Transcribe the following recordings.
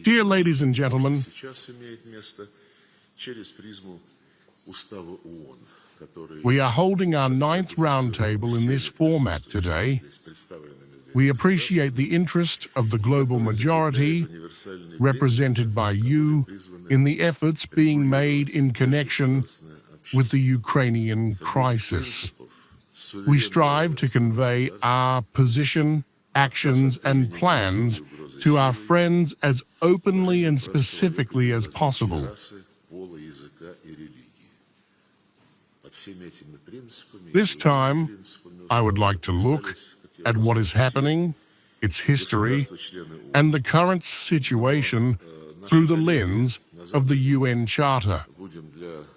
Dear ladies and gentlemen, we are holding our 9th roundtable in this format today. We appreciate the interest of the global majority, represented by you, in the efforts being made in connection with the Ukrainian crisis. We strive to convey our position, actions, and plans to our friends as openly and specifically as possible. This time, I would like to look at what is happening, its history, and the current situation through the lens of the UN Charter,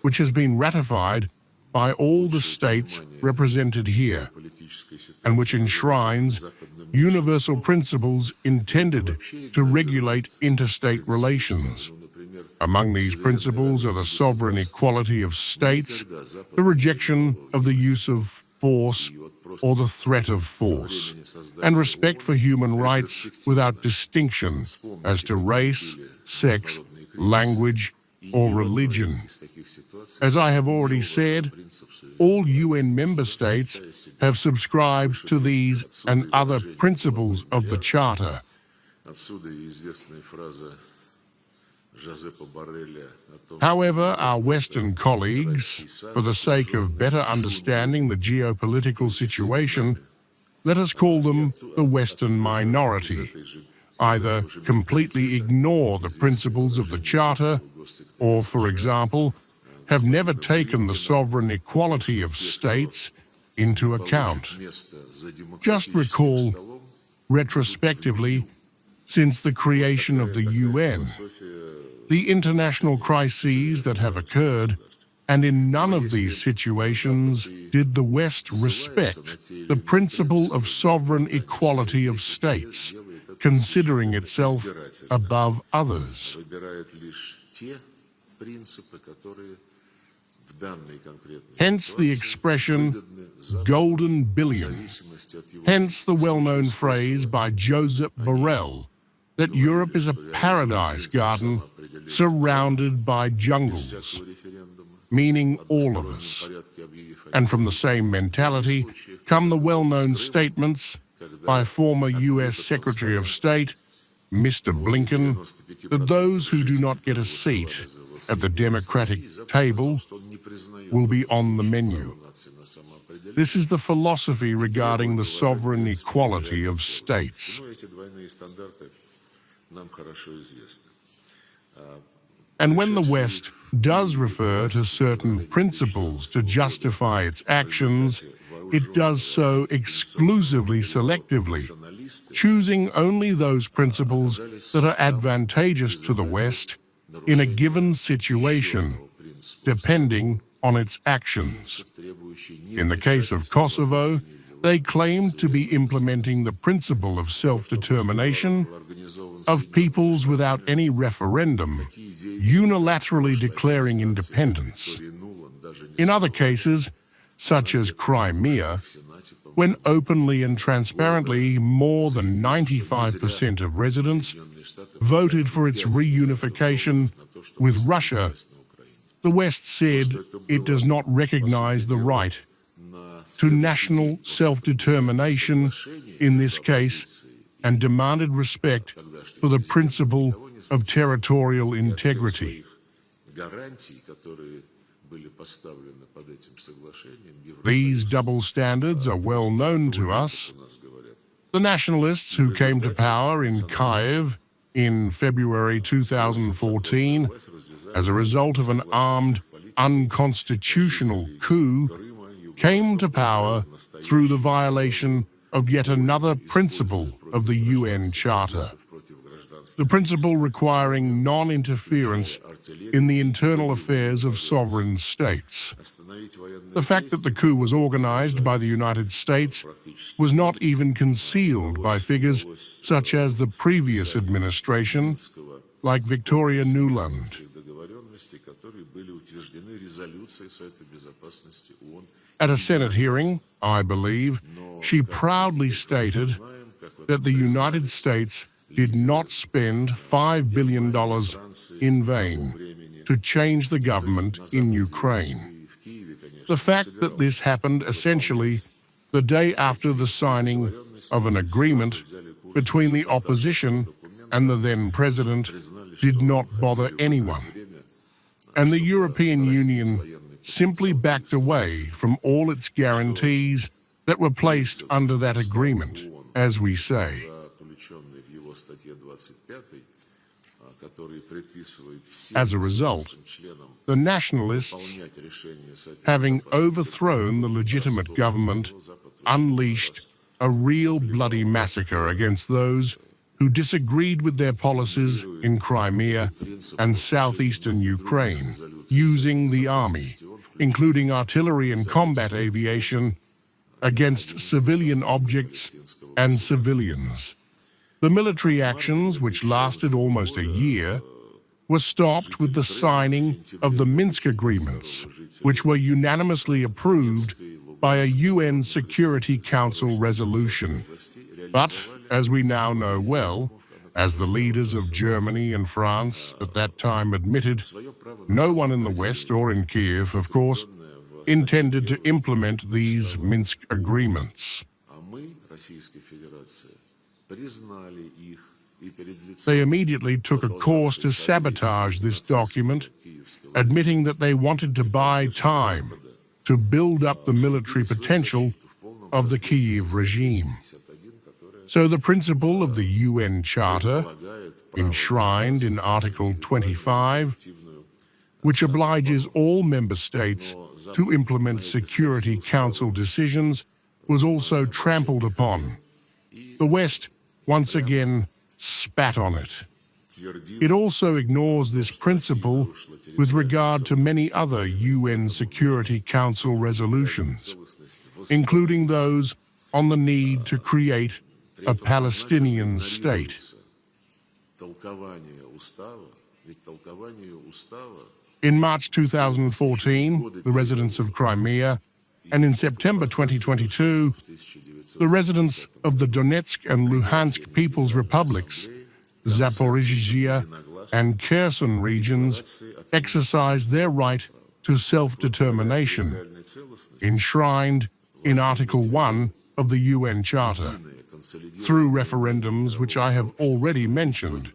which has been ratified by all the states represented here, and which enshrines universal principles intended to regulate interstate relations. Among these principles are the sovereign equality of states, the rejection of the use of force or the threat of force, and respect for human rights without distinction as to race, sex, language, or religion. As I have already said, all UN member states have subscribed to these and other principles of the Charter. However, our Western colleagues, for the sake of better understanding the geopolitical situation, let us call them the Western minority, either completely ignore the principles of the Charter or, for example, have never taken the sovereign equality of states into account. Just recall, retrospectively, since the creation of the UN, the international crises that have occurred, and in none of these situations did the West respect the principle of sovereign equality of states, considering itself above others. Hence the expression golden billion, hence the well-known phrase by Joseph Borrell that Europe is a paradise garden surrounded by jungles, meaning all of us. And from the same mentality come the well-known statements by former US Secretary of State, Mr. Blinken, that those who do not get a seat at the democratic table will be on the menu. This is the philosophy regarding the sovereign equality of states. And when the West does refer to certain principles to justify its actions, it does so exclusively selectively, choosing only those principles that are advantageous to the West in a given situation, depending on its actions. In the case of Kosovo, they claimed to be implementing the principle of self-determination of peoples without any referendum, unilaterally declaring independence. In other cases, such as Crimea, when openly and transparently more than 95% of residents voted for its reunification with Russia, the West said it does not recognize the right to national self-determination in this case and demanded respect for the principle of territorial integrity. These double standards are well known to us. The nationalists who came to power in Kyiv in February 2014 as a result of an armed, unconstitutional coup came to power through the violation of yet another principle of the UN Charter, the principle requiring non-interference in the internal affairs of sovereign states. The fact that the coup was organized by the United States was not even concealed by figures such as the previous administration, like Victoria Nuland. At a Senate hearing, I believe, she proudly stated that the United States did not spend $5 billion in vain to change the government in Ukraine. The fact that this happened essentially the day after the signing of an agreement between the opposition and the then president did not bother anyone. And the European Union simply backed away from all its guarantees that were placed under that agreement, as we say. As a result, the nationalists, having overthrown the legitimate government, unleashed a real bloody massacre against those who disagreed with their policies in Crimea and southeastern Ukraine, using the army, including artillery and combat aviation, against civilian objects and civilians. The military actions, which lasted almost a year, were stopped with the signing of the Minsk agreements, which were unanimously approved by a UN Security Council resolution. But, as we now know well, as the leaders of Germany and France at that time admitted, no one in the West, or in Kiev, of course, intended to implement these Minsk agreements. They immediately took a course to sabotage this document, admitting that they wanted to buy time to build up the military potential of the Kyiv regime. So the principle of the UN Charter, enshrined in Article 25, which obliges all member states to implement Security Council decisions, was also trampled upon. The West once again spat on it. It also ignores this principle with regard to many other UN Security Council resolutions, including those on the need to create a Palestinian state. In March 2014, the residents of Crimea, and in September 2022, the residents of the Donetsk and Luhansk People's Republics, Zaporizhzhia and Kherson regions, exercised their right to self-determination, enshrined in Article 1 of the UN Charter, through referendums which I have already mentioned,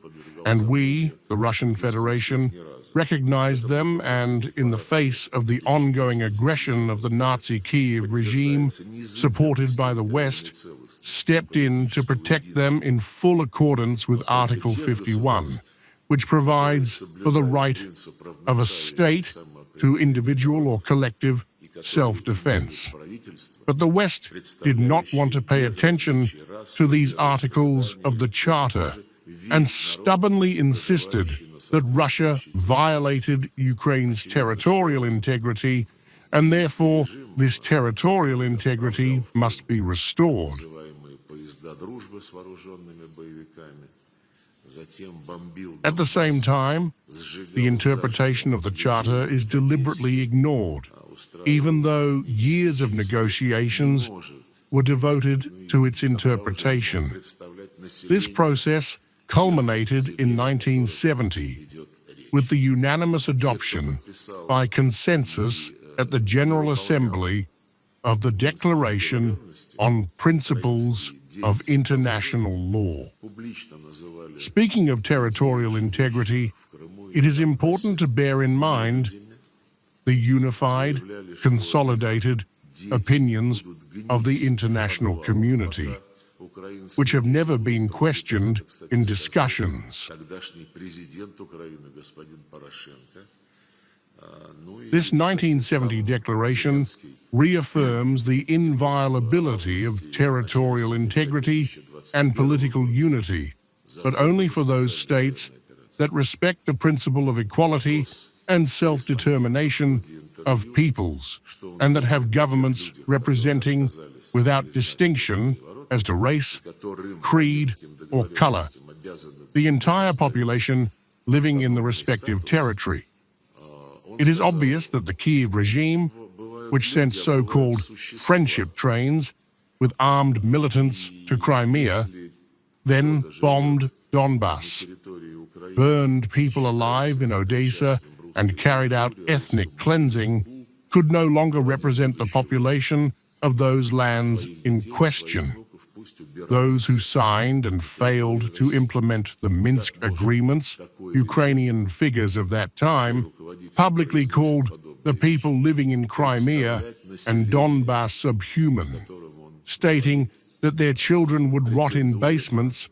and we, the Russian Federation, recognized them and, in the face of the ongoing aggression of the Nazi Kyiv regime, supported by the West, stepped in to protect them in full accordance with Article 51, which provides for the right of a state to individual or collective self-defense. But the West did not want to pay attention to these articles of the Charter and stubbornly insisted that Russia violated Ukraine's territorial integrity, and therefore this territorial integrity must be restored. At the same time, the interpretation of the Charter is deliberately ignored, even though years of negotiations were devoted to its interpretation. This process culminated in 1970 with the unanimous adoption by consensus at the General Assembly of the Declaration on Principles of International Law. Speaking of territorial integrity, it is important to bear in mind the unified, consolidated opinions of the international community, which have never been questioned in discussions. This 1970 declaration reaffirms the inviolability of territorial integrity and political unity, but only for those states that respect the principle of equality and self-determination of peoples, and that have governments representing, without distinction as to race, creed, or color, the entire population living in the respective territory. It is obvious that the Kyiv regime, which sent so-called friendship trains with armed militants to Crimea, then bombed Donbas, burned people alive in Odessa, and carried out ethnic cleansing, could no longer represent the population of those lands in question. Those who signed and failed to implement the Minsk agreements, Ukrainian figures of that time, publicly called the people living in Crimea and Donbas subhuman, stating that their children would rot in basements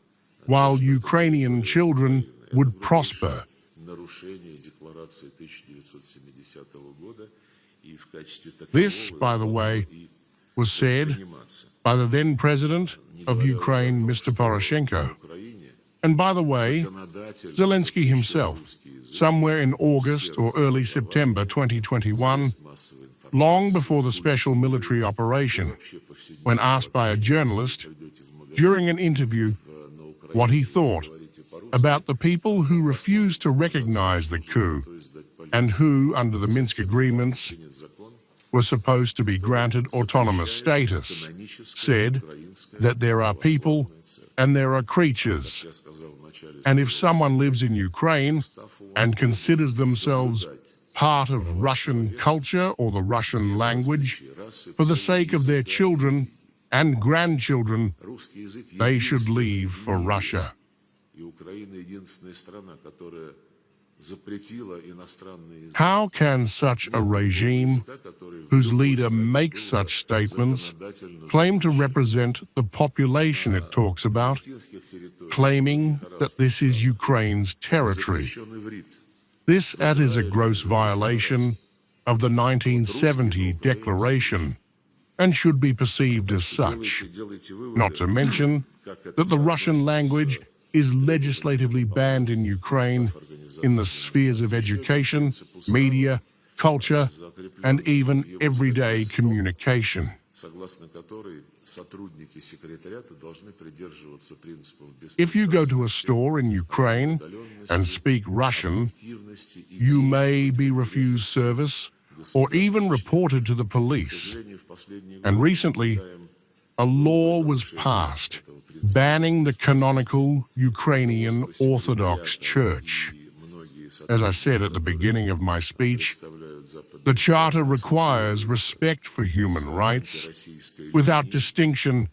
while Ukrainian children would prosper. This, by the way, was said by the then president of Ukraine, Mr. Poroshenko. And by the way, Zelensky himself, somewhere in August or early September 2021, long before the special military operation, when asked by a journalist during an interview what he thought about the people who refused to recognize the coup and who, under the Minsk agreements, were supposed to be granted autonomous status, said that there are people and there are creatures. And if someone lives in Ukraine and considers themselves part of Russian culture or the Russian language, for the sake of their children and grandchildren, they should leave for Russia. How can such a regime, whose leader makes such statements, claim to represent the population it talks about, claiming that this is Ukraine's territory? This is a gross violation of the 1970 declaration and should be perceived as such. Not to mention that the Russian language is legislatively banned in Ukraine in the spheres of education, media, culture, and even everyday communication. If you go to a store in Ukraine and speak Russian, you may be refused service or even reported to the police. And recently, a law was passed banning the canonical Ukrainian Orthodox Church. As I said at the beginning of my speech, the Charter requires respect for human rights without distinction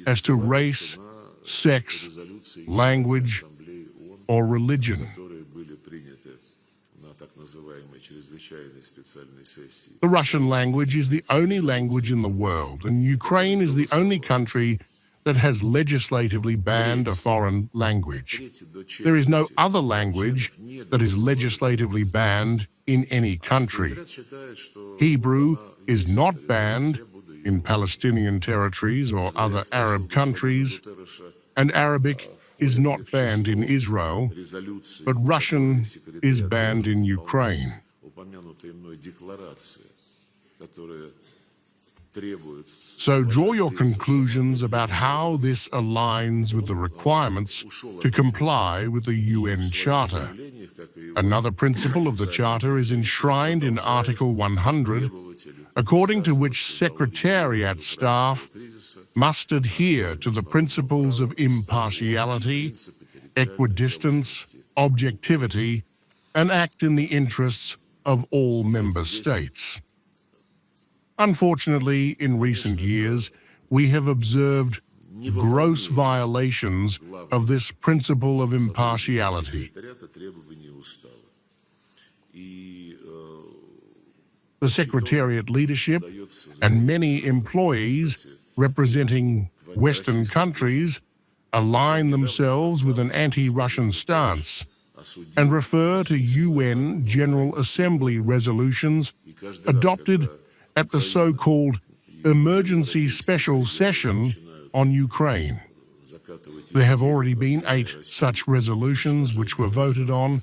as to race, sex, language, or religion. The Russian language is the only language in the world, and Ukraine is the only country that has legislatively banned a foreign language. There is no other language that is legislatively banned in any country. Hebrew is not banned in Palestinian territories or other Arab countries, and Arabic is not banned in Israel, but Russian is banned in Ukraine. So draw your conclusions about how this aligns with the requirements to comply with the UN Charter. Another principle of the Charter is enshrined in Article 100, according to which Secretariat staff must adhere to the principles of impartiality, equidistance, objectivity, and act in the interests of all member states. Unfortunately, in recent years, we have observed gross violations of this principle of impartiality. The Secretariat leadership and many employees representing Western countries align themselves with an anti-Russian stance and refer to UN General Assembly resolutions adopted at the so-called Emergency Special Session on Ukraine. There have already been 8 such resolutions which were voted on.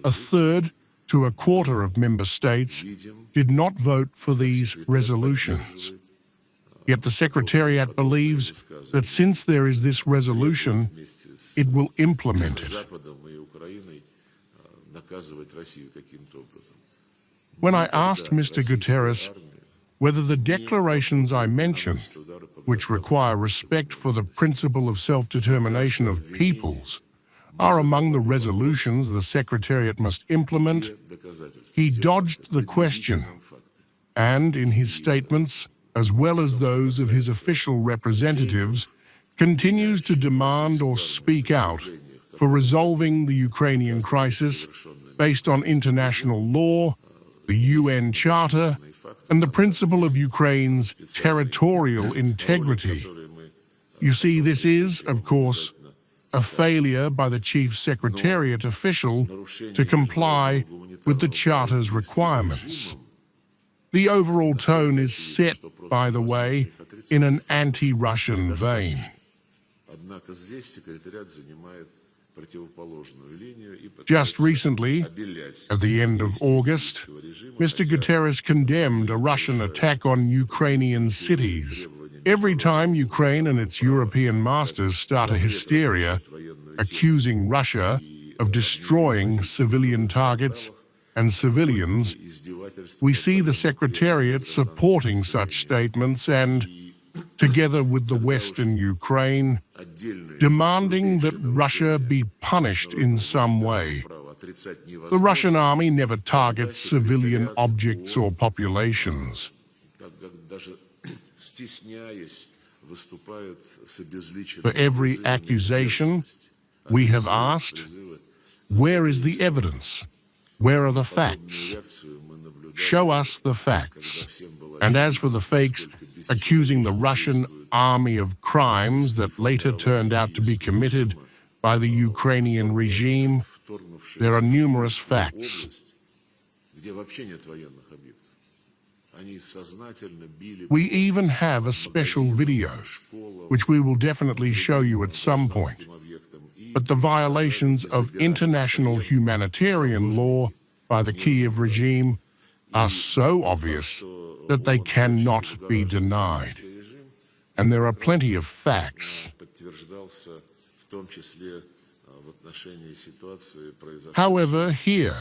A third to a quarter of member states did not vote for these resolutions. Yet the Secretariat believes that since there is this resolution, it will implement it. When I asked Mr. Guterres whether the declarations I mentioned, which require respect for the principle of self-determination of peoples, are among the resolutions the Secretariat must implement, he dodged the question and, in his statements, as well as those of his official representatives, continues to demand or speak out for resolving the Ukrainian crisis based on international law, the UN Charter, and the principle of Ukraine's territorial integrity. You see, this is, of course, a failure by the Chief Secretariat official to comply with the Charter's requirements. The overall tone is set, by the way, in an anti-Russian vein. Just recently, at the end of August, Mr. Guterres condemned a Russian attack on Ukrainian cities. Every time Ukraine and its European masters start a hysteria, accusing Russia of destroying civilian targets and civilians, we see the Secretariat supporting such statements and, together with the Western Ukraine, demanding that Russia be punished in some way. The Russian army never targets civilian objects or populations. For every accusation, we have asked, where is the evidence? Where are the facts? Show us the facts. And as for the fakes accusing the Russian army of crimes that later turned out to be committed by the Ukrainian regime, there are numerous facts. We even have a special video, which we will definitely show you at some point. But the violations of international humanitarian law by the Kiev regime are so obvious that they cannot be denied. And there are plenty of facts. However, here,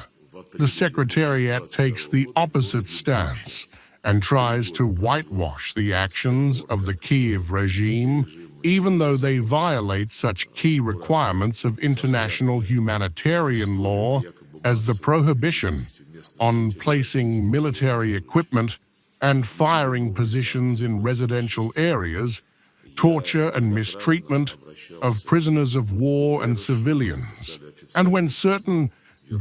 the Secretariat takes the opposite stance and tries to whitewash the actions of the Kiev regime, even though they violate such key requirements of international humanitarian law as the prohibition on placing military equipment and firing positions in residential areas, torture and mistreatment of prisoners of war and civilians. And when certain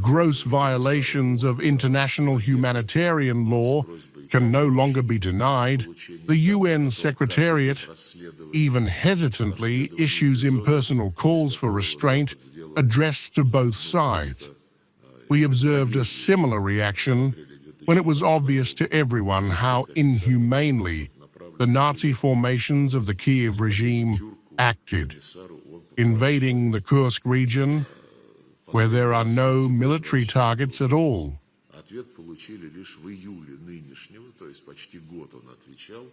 gross violations of international humanitarian law can no longer be denied, the UN Secretariat even hesitantly issues impersonal calls for restraint addressed to both sides. We observed a similar reaction when it was obvious to everyone how inhumanely the Nazi formations of the Kiev regime acted, invading the Kursk region, where there are no military targets at all.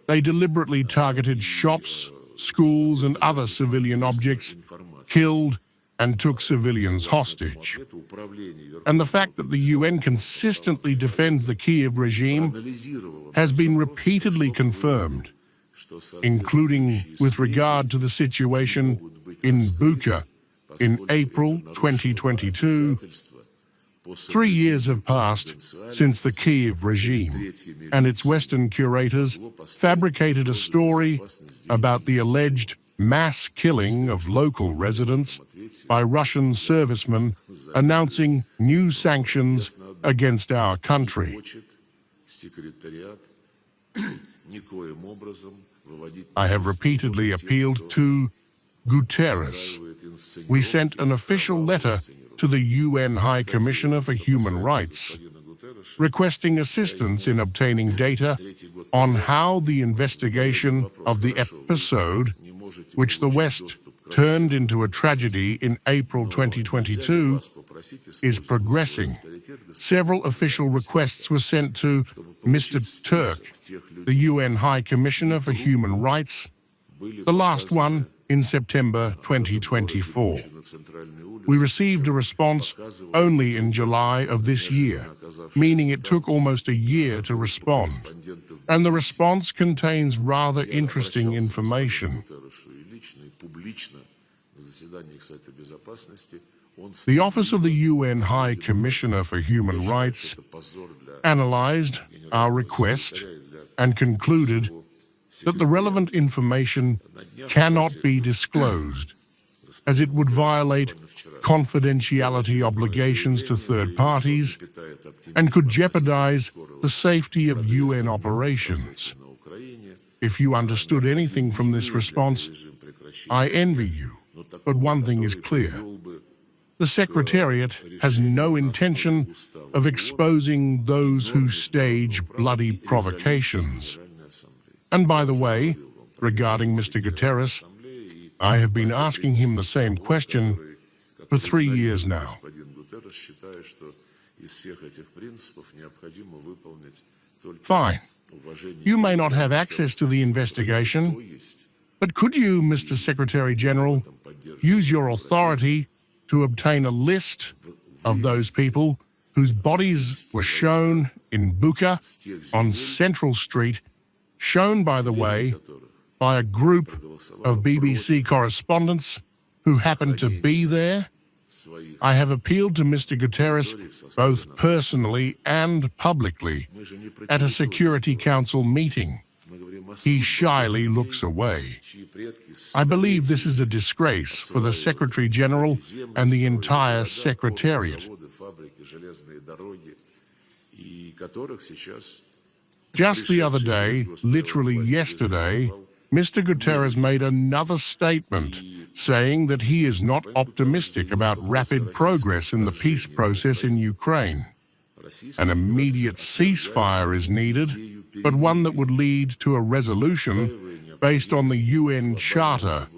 They deliberately targeted shops, schools, and other civilian objects, killed and took civilians hostage. And the fact that the UN consistently defends the Kiev regime has been repeatedly confirmed, including with regard to the situation in Bucha in April 2022. 3 years have passed since the Kiev regime and its Western curators fabricated a story about the alleged mass killing of local residents by Russian servicemen, announcing new sanctions against our country. I have repeatedly appealed to Guterres. We sent an official letter to the UN High Commissioner for Human Rights, requesting assistance in obtaining data on how the investigation of the episode, which the West turned into a tragedy in April 2022, is progressing. Several official requests were sent to Mr. Turk, the UN High Commissioner for Human Rights, the last one in September 2024. We received a response only in July of this year, meaning it took almost a year to respond. And the response contains rather interesting information. The Office of the UN High Commissioner for Human Rights analyzed our request and concluded that the relevant information cannot be disclosed, as it would violate confidentiality obligations to third parties and could jeopardize the safety of UN operations. If you understood anything from this response, I envy you, but one thing is clear. The Secretariat has no intention of exposing those who stage bloody provocations. And by the way, regarding Mr. Guterres, I have been asking him the same question for 3 years now. Fine. You may not have access to the investigation, but could you, Mr. Secretary-General, use your authority to obtain a list of those people whose bodies were shown in Bucha on Central Street, shown, by the way, by a group of BBC correspondents who happened to be there? I have appealed to Mr. Guterres both personally and publicly at a Security Council meeting. He shyly looks away. I believe this is a disgrace for the Secretary-General and the entire Secretariat. Just the other day, literally yesterday, Mr. Guterres made another statement saying that he is not optimistic about rapid progress in the peace process in Ukraine. An immediate ceasefire is needed, but one that would lead to a resolution based on the UN Charter,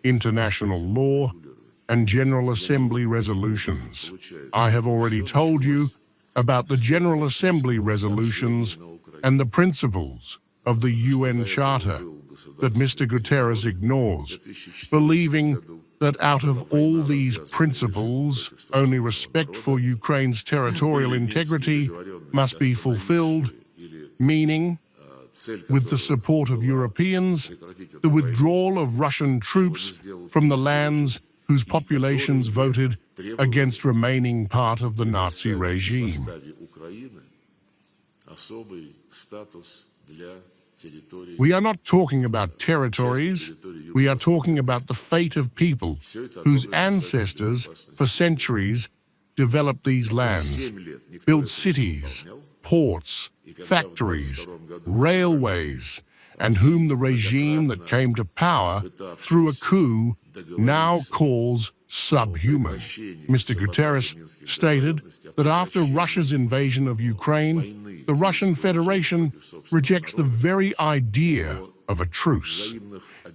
international law, and General Assembly resolutions. I have already told you about the General Assembly resolutions and the principles of the UN Charter that Mr. Guterres ignores, believing that out of all these principles, only respect for Ukraine's territorial integrity must be fulfilled, meaning, with the support of Europeans, the withdrawal of Russian troops from the lands whose populations voted against remaining part of the Nazi regime. We are not talking about territories, we are talking about the fate of people whose ancestors for centuries developed these lands, built cities, ports, factories, railways, and whom the regime that came to power through a coup now calls subhuman. Mr. Guterres stated that after Russia's invasion of Ukraine, the Russian Federation rejects the very idea of a truce,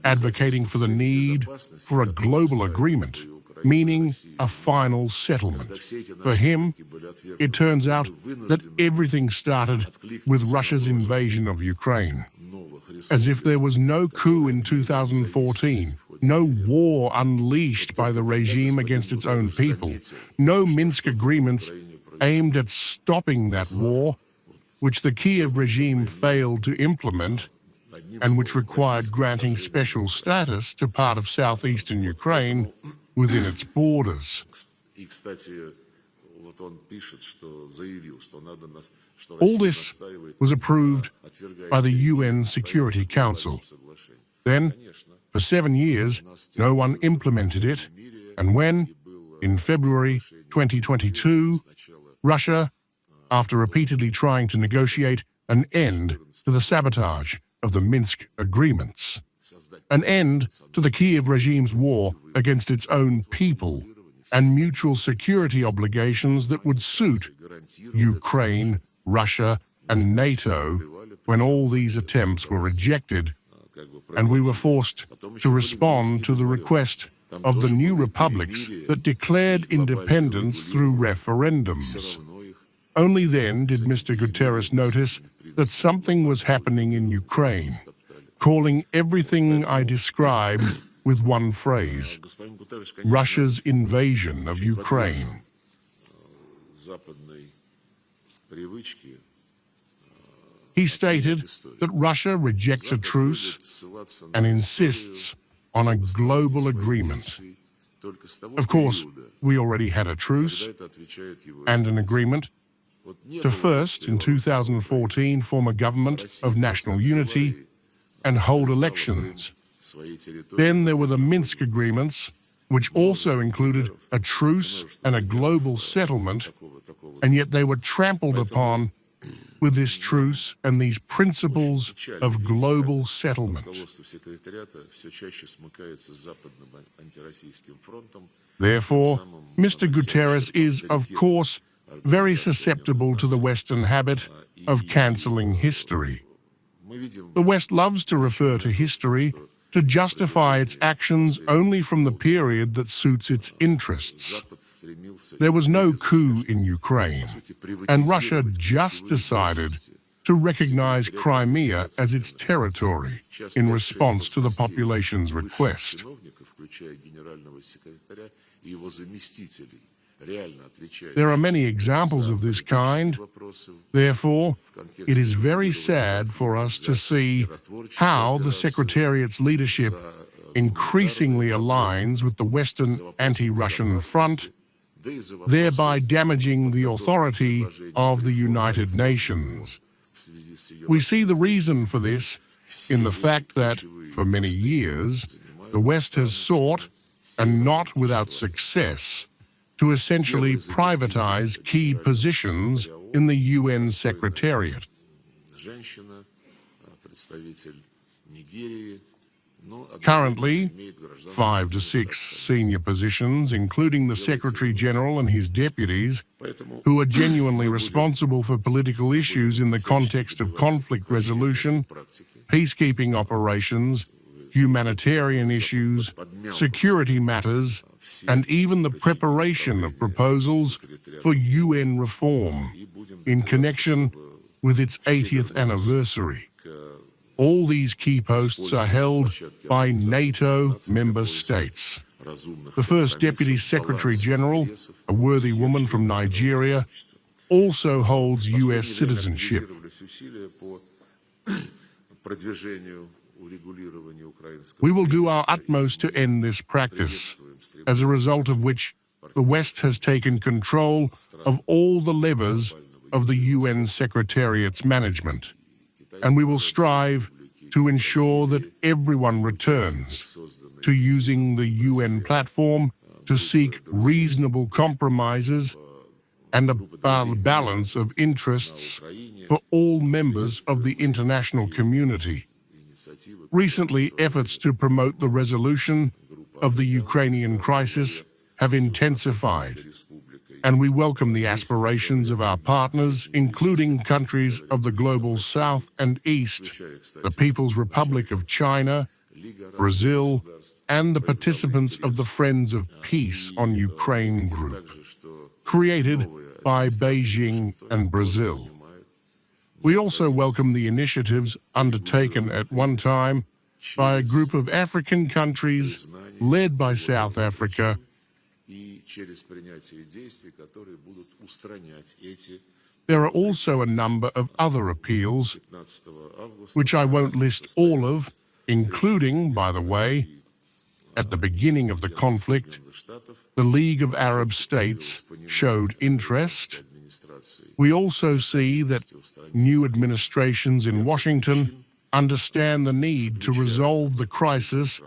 advocating for the need for a global agreement, meaning a final settlement. For him, it turns out that everything started with Russia's invasion of Ukraine. As if there was no coup in 2014, no war unleashed by the regime against its own people, no Minsk agreements aimed at stopping that war, which the Kiev regime failed to implement, and which required granting special status to part of southeastern Ukraine within its borders. All this was approved by the UN Security Council. Then, for 7 years, no one implemented it, and when, in February 2022, Russia, after repeatedly trying to negotiate an end to the sabotage of the Minsk agreements, an end to the Kiev regime's war against its own people, and mutual security obligations that would suit Ukraine, Russia, and NATO, when all these attempts were rejected, and we were forced to respond to the request of the new republics that declared independence through referendums. Only then did Mr. Guterres notice that something was happening in Ukraine, calling everything I described with one phrase: Russia's invasion of Ukraine. He stated that Russia rejects a truce and insists on a global agreement. Of course, we already had a truce and an agreement to first, in 2014, form a government of national unity and hold elections. Then there were the Minsk agreements, which also included a truce and a global settlement, and yet they were trampled upon with this truce and these principles of global settlement. Therefore, Mr. Guterres is, of course, very susceptible to the Western habit of cancelling history. The West loves to refer to history to justify its actions only from the period that suits its interests. There was no coup in Ukraine, and Russia just decided to recognize Crimea as its territory in response to the population's request. There are many examples of this kind. Therefore, it is very sad for us to see how the Secretariat's leadership increasingly aligns with the Western anti-Russian front, thereby damaging the authority of the United Nations. We see the reason for this in the fact that, for many years, the West has sought, and not without success, to essentially privatize key positions in the UN Secretariat. Currently, 5 to 6 senior positions, including the Secretary-General and his deputies, who are genuinely responsible for political issues in the context of conflict resolution, peacekeeping operations, humanitarian issues, security matters, and even the preparation of proposals for UN reform in connection with its 80th anniversary. All these key posts are held by NATO member states. The first Deputy Secretary-General, a worthy woman from Nigeria, also holds US citizenship. We will do our utmost to end this practice, as a result of which the West has taken control of all the levers of the UN Secretariat's management, and we will strive to ensure that everyone returns to using the UN platform to seek reasonable compromises and a balance of interests for all members of the international community. Recently, efforts to promote the resolution of the Ukrainian crisis have intensified, and we welcome the aspirations of our partners, including countries of the global South and East, the People's Republic of China, Brazil, and the participants of the Friends of Peace on Ukraine group, created by Beijing and Brazil. We also welcome the initiatives undertaken at one time by a group of African countries led by South Africa. There are also a number of other appeals, which I won't list all of, including, by the way, at the beginning of the conflict, the League of Arab States showed interest. We also see that new administrations in Washington understand the need to resolve the crisis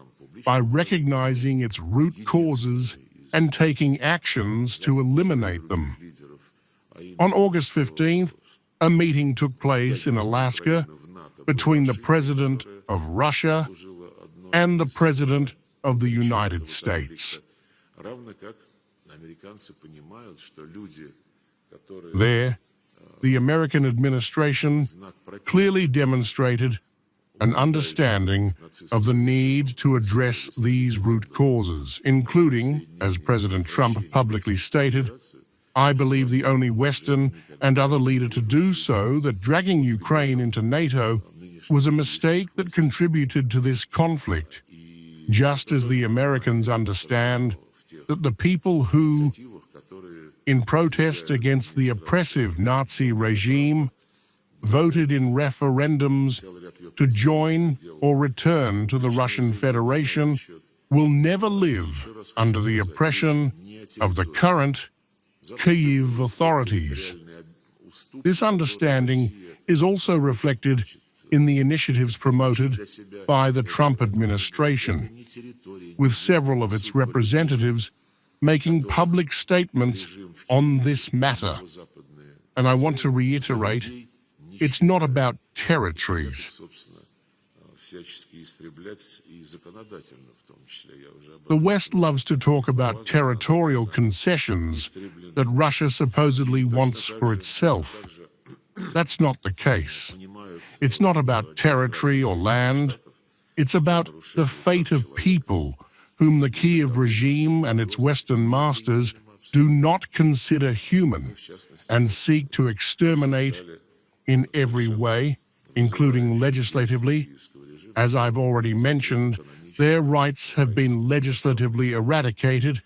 by recognizing its root causes and taking actions to eliminate them. On August 15th, a meeting took place in Alaska between the President of Russia and the President of the United States. There, the American administration clearly demonstrated an understanding of the need to address these root causes, including, as President Trump publicly stated, I believe the only Western and other leader to do so, that dragging Ukraine into NATO was a mistake that contributed to this conflict, just as the Americans understand that the people who, in protest against the oppressive Nazi regime, voted in referendums to join or return to the Russian Federation will never live under the oppression of the current Kyiv authorities. This understanding is also reflected in the initiatives promoted by the Trump administration, with several of its representatives making public statements on this matter. And I want to reiterate, it's not about territories. The West loves to talk about territorial concessions that Russia supposedly wants for itself. That's not the case. It's not about territory or land. It's about the fate of people whom the Kyiv regime and its Western masters do not consider human and seek to exterminate in every way, including legislatively. As I've already mentioned, their rights have been legislatively eradicated,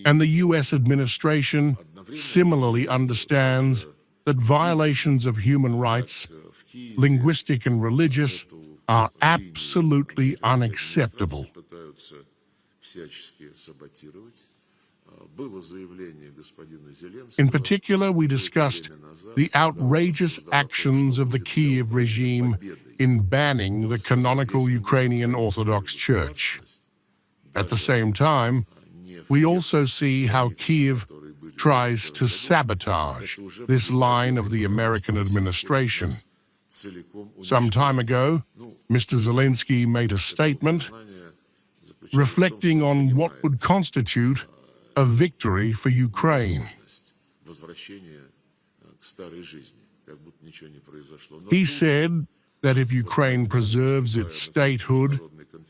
and the U.S. administration similarly understands that violations of human rights, linguistic and religious, are absolutely unacceptable. In particular, we discussed the outrageous actions of the Kyiv regime in banning the canonical Ukrainian Orthodox Church. At the same time, we also see how Kyiv tries to sabotage this line of the American administration. Some time ago, Mr. Zelensky made a statement reflecting on what would constitute a victory for Ukraine. He said that if Ukraine preserves its statehood,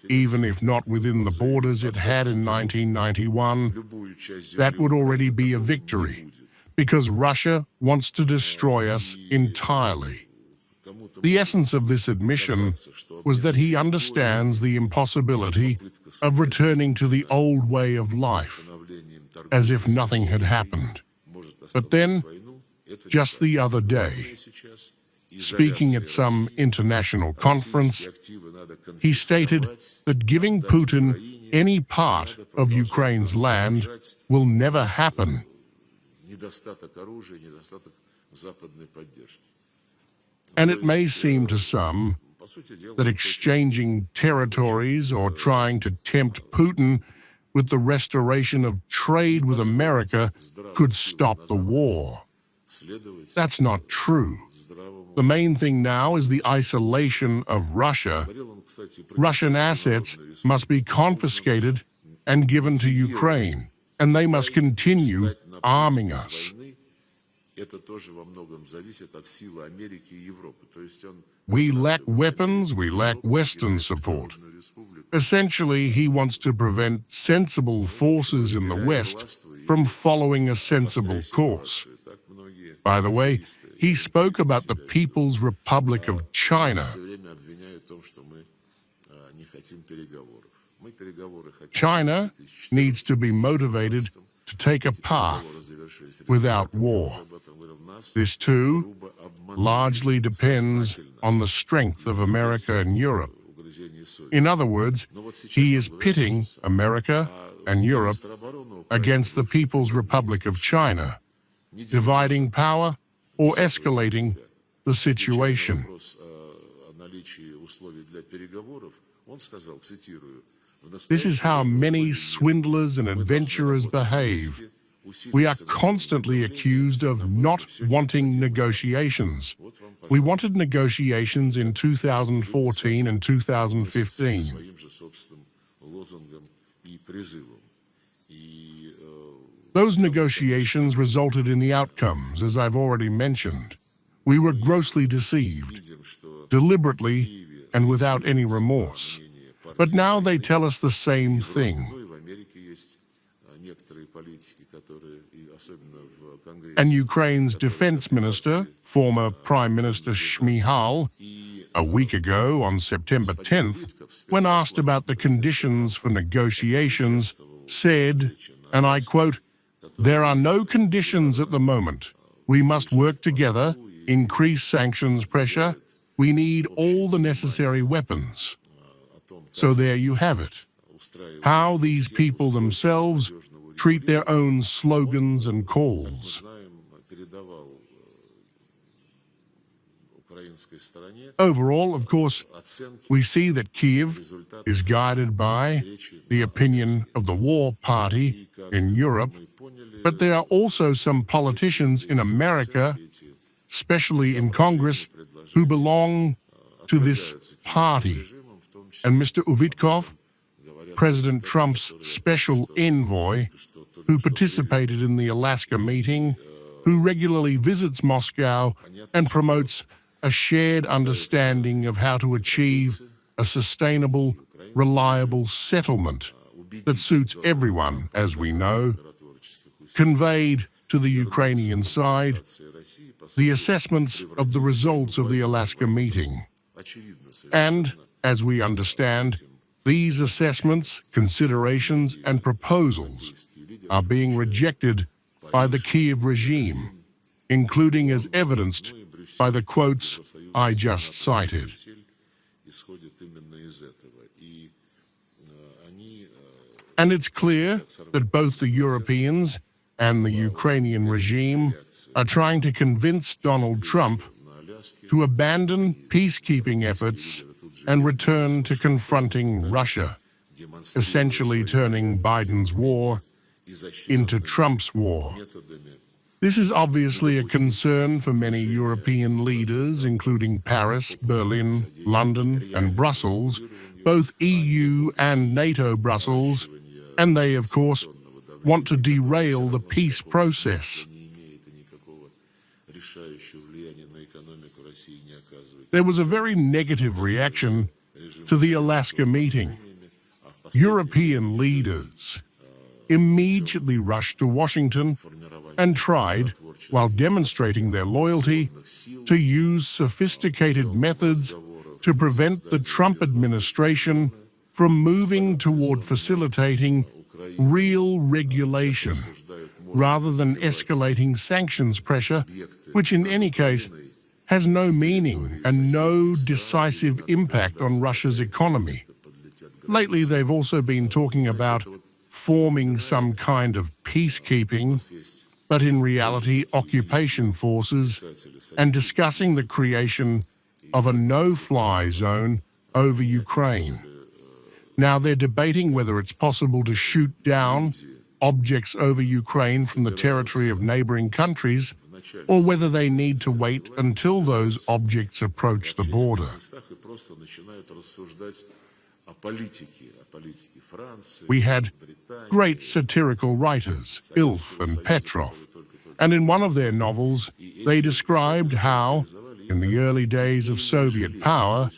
even if not within the borders it had in 1991, that would already be a victory, because Russia wants to destroy us entirely. The essence of this admission was that he understands the impossibility of returning to the old way of life, as if nothing had happened. But then, just the other day, speaking at some international conference, he stated that giving Putin any part of Ukraine's land will never happen. And it may seem to some that exchanging territories or trying to tempt Putin with the restoration of trade with America could stop the war. That's not true. The main thing now is the isolation of Russia. Russian assets must be confiscated and given to Ukraine, and they must continue arming us. We lack weapons, we lack Western support. Essentially, he wants to prevent sensible forces in the West from following a sensible course. By the way, he spoke about the People's Republic of China. China needs to be motivated to take a path without war. This, too, largely depends on the strength of America and Europe. In other words, he is pitting America and Europe against the People's Republic of China, dividing power or escalating the situation. This is how many swindlers and adventurers behave. We are constantly accused of not wanting negotiations. We wanted negotiations in 2014 and 2015. Those negotiations resulted in the outcomes, as I've already mentioned. We were grossly deceived, deliberately and without any remorse. But now they tell us the same thing. And Ukraine's defense minister, former Prime Minister Shmyhal, a week ago on September 10th, when asked about the conditions for negotiations, said, and I quote, "There are no conditions at the moment. We must work together, increase sanctions pressure. We need all the necessary weapons." So there you have it. how these people themselves treat their own slogans and calls. Overall, of course, we see that Kyiv is guided by the opinion of the war party in Europe, but there are also some politicians in America, especially in Congress, who belong to this party. And Mr. Uvitkov, President Trump's special envoy, who participated in the Alaska meeting, who regularly visits Moscow and promotes a shared understanding of how to achieve a sustainable, reliable settlement that suits everyone, as we know, conveyed to the Ukrainian side the assessments of the results of the Alaska meeting. And, as we understand, these assessments, considerations, and proposals are being rejected by the Kyiv regime, including as evidenced by the quotes I just cited. And it's clear that both the Europeans and the Ukrainian regime are trying to convince Donald Trump to abandon peacekeeping efforts and return to confronting Russia, essentially turning Biden's war into Trump's war. This is obviously a concern for many European leaders, including Paris, Berlin, London, and Brussels, both EU and NATO Brussels, and they, of course, want to derail the peace process. There was a very negative reaction to the Alaska meeting. European leaders immediately rushed to Washington and tried, while demonstrating their loyalty, to use sophisticated methods to prevent the Trump administration from moving toward facilitating real regulation, rather than escalating sanctions pressure, which in any case has no meaning and no decisive impact on Russia's economy. Lately, they've also been talking about forming some kind of peacekeeping, but in reality occupation forces, and discussing the creation of a no-fly zone over Ukraine. Now they're debating whether it's possible to shoot down objects over Ukraine from the territory of neighboring countries, or whether they need to wait until those objects approach the border. We had great satirical writers, Ilf and Petrov, and in one of their novels, they described how, in the early days of Soviet power,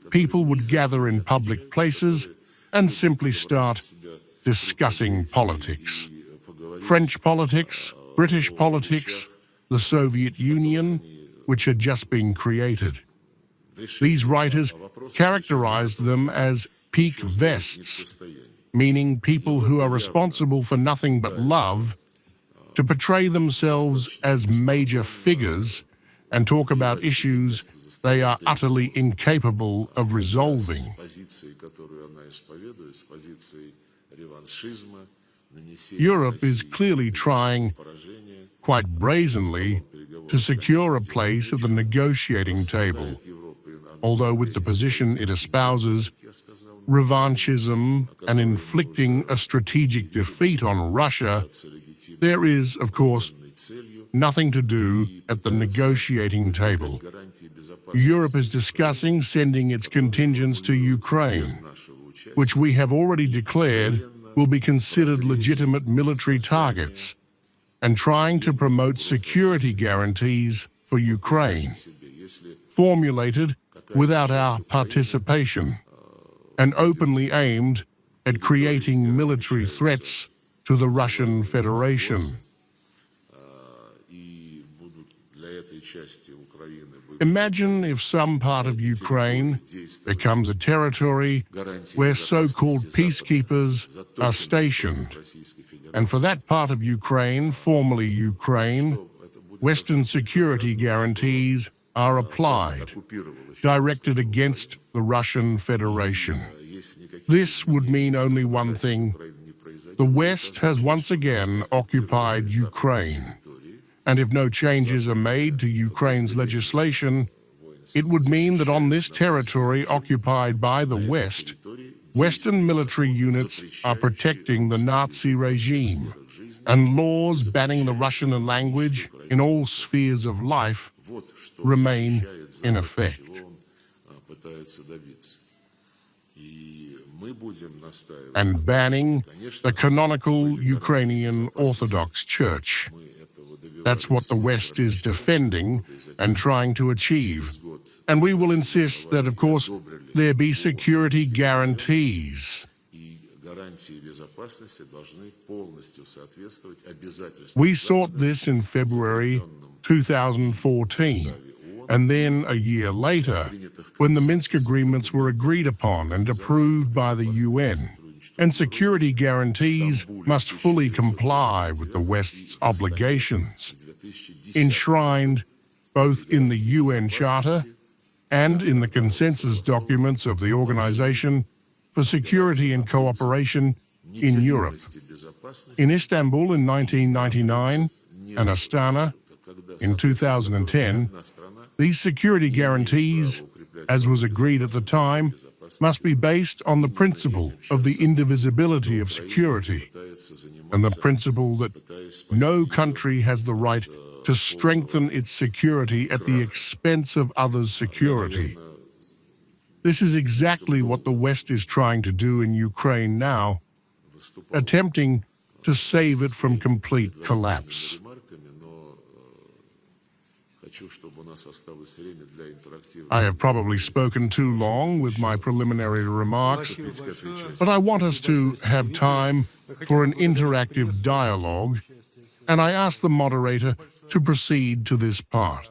people would gather in public places and simply start discussing politics. French politics, British politics, the Soviet Union, which had just been created. These writers characterized them as peak vests, meaning people who are responsible for nothing but love, to portray themselves as major figures and talk about issues they are utterly incapable of resolving. Europe is clearly trying, quite brazenly, to secure a place at the negotiating table, although with the position it espouses, revanchism and inflicting a strategic defeat on Russia, there is, of course, nothing to do at the negotiating table. Europe is discussing sending its contingents to Ukraine, which we have already declared will be considered legitimate military targets, and trying to promote security guarantees for Ukraine, formulated without our participation, and openly aimed at creating military threats to the Russian Federation. Imagine if some part of Ukraine becomes a territory where so-called peacekeepers are stationed, and for that part of Ukraine, formerly Ukraine, Western security guarantees are applied, directed against the Russian Federation. This would mean only one thing. The West has once again occupied Ukraine, and if no changes are made to Ukraine's legislation, it would mean that on this territory occupied by the West, Western military units are protecting the Nazi regime, and laws banning the Russian language in all spheres of life remain in effect. And banning the canonical Ukrainian Orthodox Church. That's what the West is defending and trying to achieve. And we will insist that, of course, there be security guarantees. We sought this in February 2014, and then a year later, when the Minsk agreements were agreed upon and approved by the UN, and security guarantees must fully comply with the West's obligations, enshrined both in the UN Charter and in the consensus documents of the Organization for Security and Cooperation in Europe. In Istanbul in 1999 and Astana in 2010, these security guarantees, as was agreed at the time, must be based on the principle of the indivisibility of security and the principle that no country has the right to strengthen its security at the expense of others' security. This is exactly what the West is trying to do in Ukraine now, attempting to save it from complete collapse. I have probably spoken too long with my preliminary remarks, but I want us to have time for an interactive dialogue, and I ask the moderator to proceed to this part.